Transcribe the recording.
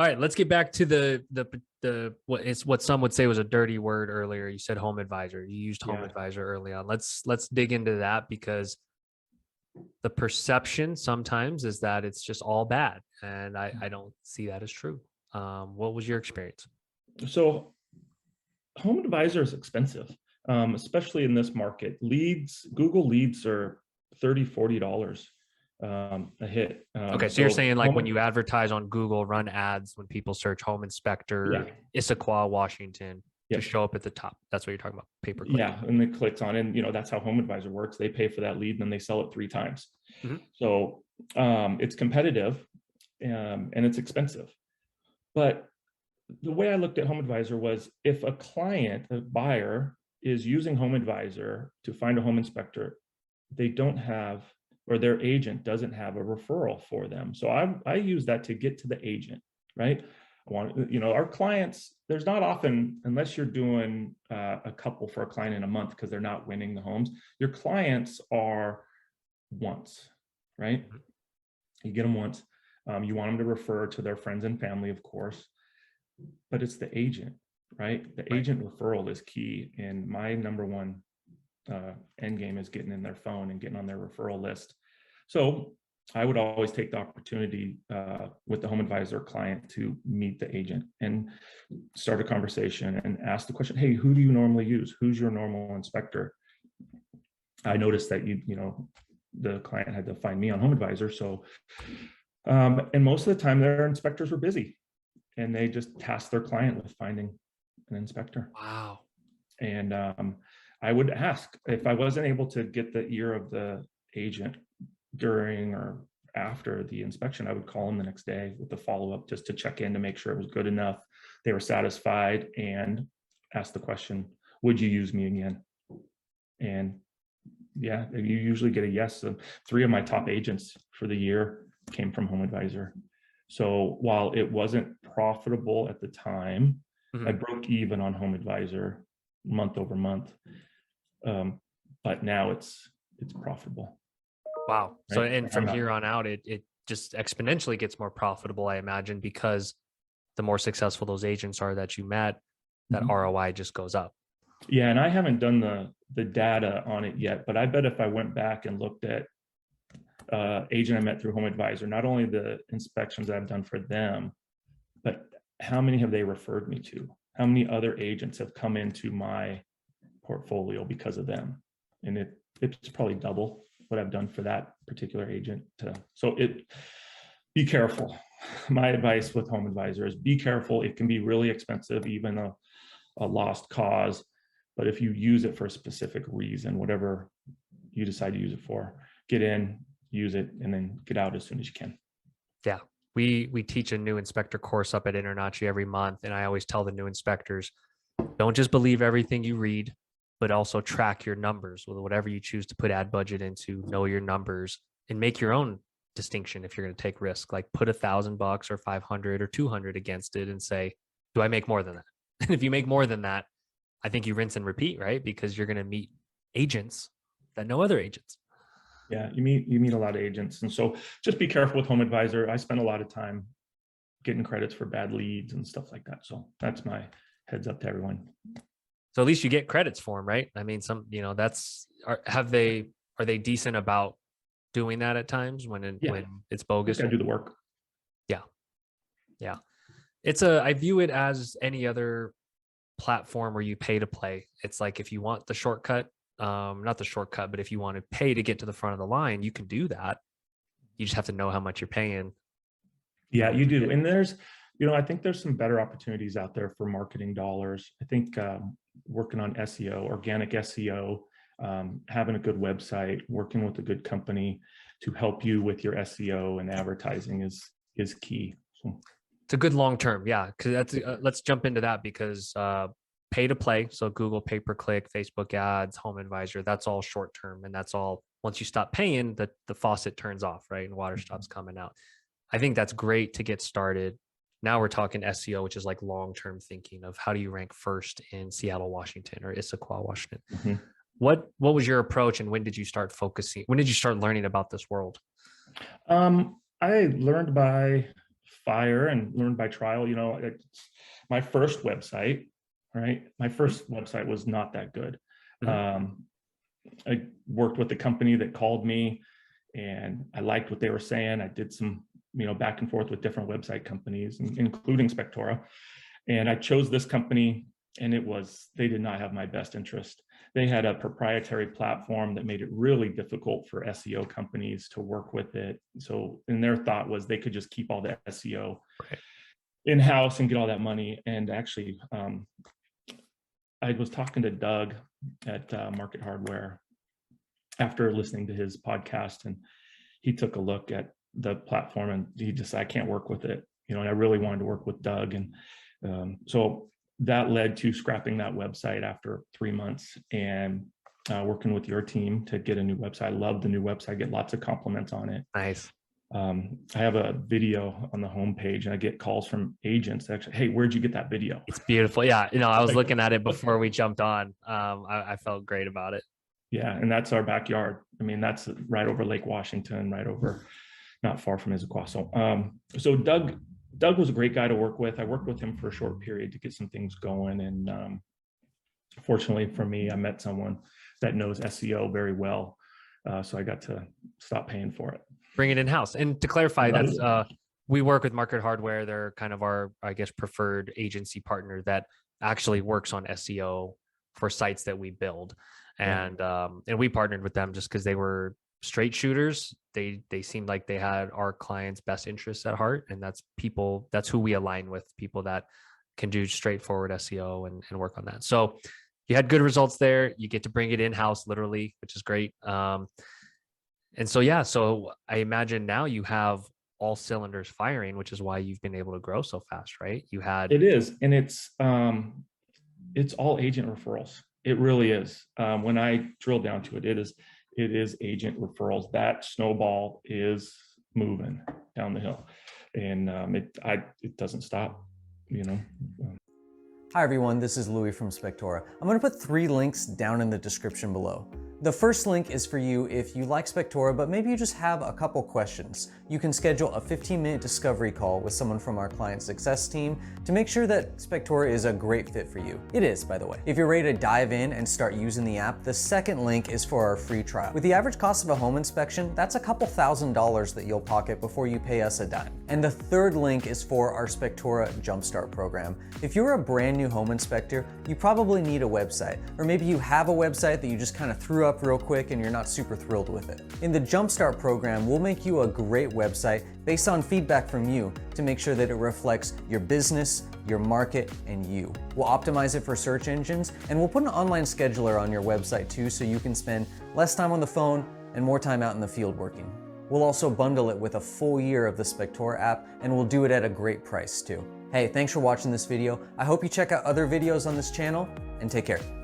All right, let's get back to the what some would say was a dirty word earlier. You said home advisor. You used home Yeah. advisor early on. Let's dig into that, because the perception sometimes is that it's just all bad, and I don't see that as true. What was your experience? So home advisor is expensive, especially in this market. Google leads are $30, $40 a hit. Okay, so you're saying like when home, you advertise on Google, run ads when people search home inspector, yeah, Issaquah, Washington, to yep, show up at the top. That's what you're talking about, pay per click. yeah, and it clicks on, and that's how home advisor works. They pay for that lead, and then they sell it 3 times. Mhm. So it's competitive, and it's expensive. But the way I looked at home advisor was, if a client, a buyer, is using home advisor to find a home inspector, they don't have, or their agent doesn't have a referral for them. So I use that to get to the agent, right? Our clients, there's not often, unless you're doing a couple for a client in a month because they're not winning the homes, your clients are once, right? You get them once. You want them to refer to their friends and family, of course, but it's the agent, right? The agent referral is key. And my number one end game is getting in their phone and getting on their referral list. So I would always take the opportunity with the home advisor client to meet the agent and start a conversation and ask the question, hey, who do you normally use? Who's your normal inspector? I noticed that the client had to find me on home advisor. So, and most of the time their inspectors were busy, and they just tasked their client with finding an inspector. Wow. And I would ask, if I wasn't able to get the ear of the agent during or after the inspection, I would call them the next day with the follow-up, just to check in to make sure it was good enough, they were satisfied, and ask the question, would you use me again? And yeah, you usually get a yes. So 3 of my top agents for the year came from home advisor. So while it wasn't profitable at the time, I broke even on home advisor month over month. But now it's profitable. Wow. So, Right? and from here on out, it just exponentially gets more profitable, I imagine, because the more successful those agents are that you met, that ROI just goes up. Yeah, and I haven't done the data on it yet, but I bet if I went back and looked at agent I met through home advisor, not only the inspections I've done for them, but how many have they referred me to? How many other agents have come into my portfolio because of them? And it's probably double what I've done for that particular agent. So be careful. My advice with home advisor is be careful. It can be really expensive, even a lost cause. But if you use it for a specific reason, whatever you decide to use it for, get in, use it, and then get out as soon as you can. Yeah. We teach a new inspector course up at Internachi every month. And I always tell the new inspectors, don't just believe everything you read, but also track your numbers with whatever you choose to put ad budget into. Know your numbers and make your own distinction. If you're going to take risk, like put $1,000 or 500 or 200 against it and say, do I make more than that? And if you make more than that, I think you rinse and repeat, right? Because you're going to meet agents that know other agents. Yeah, you meet a lot of agents. And so just be careful with home advisor. I spend a lot of time getting credits for bad leads and stuff like that. So that's my heads up to everyone. So at least you get credits for them, right? I mean, are they decent about doing that at times when it's bogus? Just gotta do the work. Yeah. Yeah. I view it as any other platform where you pay to play. It's like, if you want the shortcut, not the shortcut, but if you want to pay to get to the front of the line, you can do that. You just have to know how much you're paying. Yeah, you do. And there's, I think there's some better opportunities out there for marketing dollars. I think working on SEO, organic SEO, having a good website, working with a good company to help you with your SEO and advertising is key. So it's a good long term. Yeah. Because let's jump into that, because pay to play. So Google pay-per-click, Facebook ads, home advisor, that's all short term. And that's all, once you stop paying, the faucet turns off, right? And water stops coming out. I think that's great to get started. Now we're talking SEO, which is like long-term thinking of how do you rank first in Seattle, Washington, or Issaquah, Washington. What was your approach, and when did you start focusing? When did you start learning about this world? I learned by fire and learn by trial. You know, my first website, right? My first website was not that good. I worked with the company that called me, and I liked what they were saying. I did some, you know, back and forth with different website companies, including Spectora. And I chose this company, and they did not have my best interest. They had a proprietary platform that made it really difficult for SEO companies to work with it. So, and their thought was they could just keep all the SEO in-house and get all that money. And actually, I was talking to Doug at Market Hardware after listening to his podcast, and he took a look at the platform, and he just, I can't work with it. You know, and I really wanted to work with Doug. And so that led to scrapping that website after 3 months and working with your team to get a new website. I love the new website, I get lots of compliments on it. Nice. I have a video on the homepage, and I get calls from agents actually, hey, where'd you get that video? It's beautiful. Yeah. You know, I was looking at it before we jumped on. I felt great about it. Yeah. And that's our backyard. I mean, that's right over Lake Washington, right over, not far from Issaquah. So Doug was a great guy to work with. I worked with him for a short period to get some things going. And fortunately for me, I met someone that knows SEO very well. So I got to stop paying for it. Bring it in-house. And to clarify, that's we work with Market Hardware. They're kind of our, I guess, preferred agency partner that actually works on SEO for sites that we build. And we partnered with them just because they were straight shooters. They seemed like they had our clients' best interests at heart. And that's who we align with, people that can do straightforward SEO and work on that. So you had good results there. You get to bring it in-house literally, which is great. And so, yeah, so I imagine now you have all cylinders firing, which is why you've been able to grow so fast, right? It is. And it's all agent referrals. It really is. When I drill down to it, it is agent referrals. That snowball is moving down the hill, and it doesn't stop, you know. Hi everyone, this is Louis from Spectora. I'm going to put 3 links down in the description below. The first link is for you if you like Spectora, but maybe you just have a couple questions. You can schedule a 15-minute discovery call with someone from our client success team to make sure that Spectora is a great fit for you. It is, by the way. If you're ready to dive in and start using the app, the second link is for our free trial. With the average cost of a home inspection, that's a couple $1,000s that you'll pocket before you pay us a dime. And the third link is for our Spectora Jumpstart program. If you're a brand new home inspector, you probably need a website, or maybe you have a website that you just kind of threw up real quick and you're not super thrilled with it. In the Jumpstart program, we'll make you a great website based on feedback from you to make sure that it reflects your business, your market, and you. We'll optimize it for search engines, and we'll put an online scheduler on your website too, so you can spend less time on the phone and more time out in the field working. We'll also bundle it with a full year of the Spectora app, and we'll do it at a great price too. Hey, thanks for watching this video. I hope you check out other videos on this channel, and take care.